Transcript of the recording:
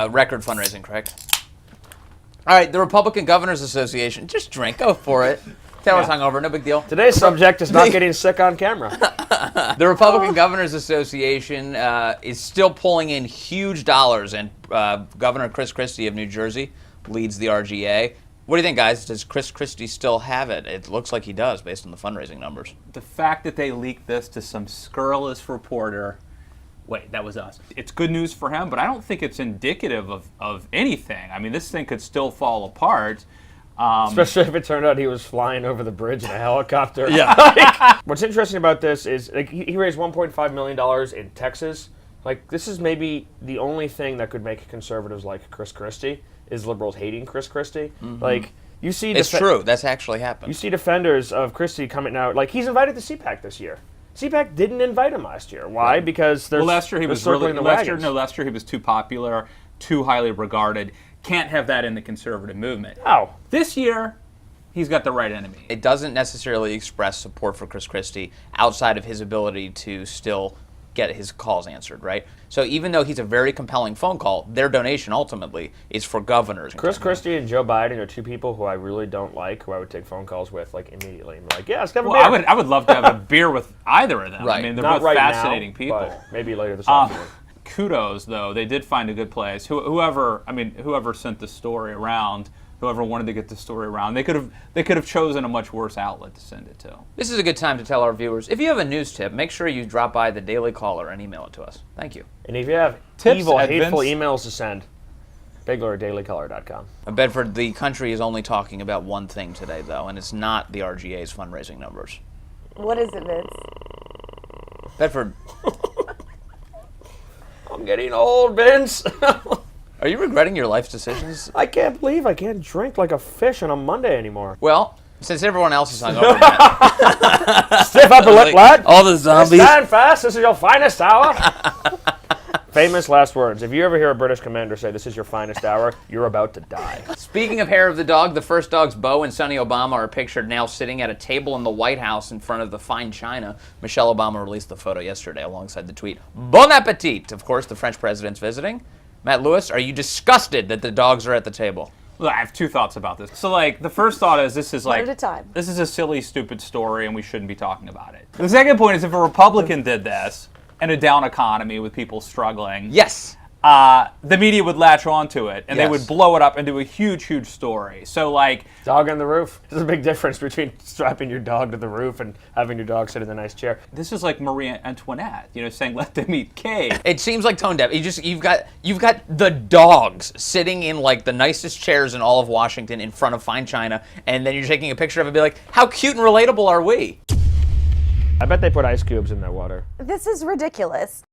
Record fundraising, Craig. All right, the Republican Governors Association. Just drink. Go for it. Taylor's hungover. No big deal. Today's subject is not getting sick on camera. The Republican Governors Association is still pulling in huge dollars, and Governor Christie of New Jersey leads the RGA. What do you think, guys? Does Christie still have it? It looks like he does, based on the fundraising numbers. The fact that they leaked this to some scurrilous reporter, wait, that was us. It's good news for him, but I don't think it's indicative of anything. I mean, this thing could still fall apart. Especially if it turned out he was flying over the bridge in a helicopter. Yeah. What's interesting about this is he raised $1.5 million in Texas. This is maybe the only thing that could make conservatives like Chris Christie is liberals hating Chris Christie. Mm-hmm. You see, it's true. That's actually happened. You see defenders of Christie coming out. He's invited to CPAC this year. CPAC didn't invite him last year. Why? Because last year he was last year he was too popular, too highly regarded. Can't have that in the conservative movement. Oh. This year, he's got the right enemy. It doesn't necessarily express support for Chris Christie outside of his ability to still get his calls answered, right? So even though he's a very compelling phone call, their donation ultimately is for governors. Chris Christie and Joe Biden are two people who I really don't like, who I would take phone calls with immediately. I'm yeah, let's have a beer. I would love to have a beer with either of them. Right. I mean, they're Not both right fascinating now, people. But maybe later this afternoon. Kudos, though. They did find a good place. Whoever sent the story around, whoever wanted to get the story around, they could have chosen a much worse outlet to send it to. This is a good time to tell our viewers, if you have a news tip, make sure you drop by the Daily Caller and email it to us. Thank you. And if you have evil, hateful emails to send, bigler@dailycaller.com. Bedford, the country is only talking about one thing today, though, and it's not the RGA's fundraising numbers. What is it, Vince? Bedford. I'm getting old, Vince. Are you regretting your life's decisions? I can't believe I can't drink like a fish on a Monday anymore. Well, since everyone else is hungover, Matt, Stiff upper lip, lad. all the zombies. Stand fast. This is your finest hour. Famous last words. If you ever hear a British commander say, "This is your finest hour," you're about to die. Speaking of hair of the dog, the first dogs, Beau and Sonny Obama, are pictured now sitting at a table in the White House in front of the fine china. Michelle Obama released the photo yesterday alongside the tweet, "Bon appetit." Of course, the French president's visiting. Matt Lewis, are you disgusted that the dogs are at the table? Look, I have two thoughts about this. So, the first thought is this is One at a time. this is a silly, stupid story, and we shouldn't be talking about it. The second point is if a Republican did this in a down economy with people struggling, Yes. the media would latch onto it, and they Yes. would blow it up into a huge, huge story. So, Dog on the roof. There's a big difference between strapping your dog to the roof and having your dog sit in a nice chair. this is like Marie Antoinette, saying let them eat cake. It seems like tone deaf. You've got the dogs sitting in the nicest chairs in all of Washington in front of fine china, and then you're taking a picture of it and be like, how cute and relatable are we? I bet they put ice cubes in their water. This is ridiculous.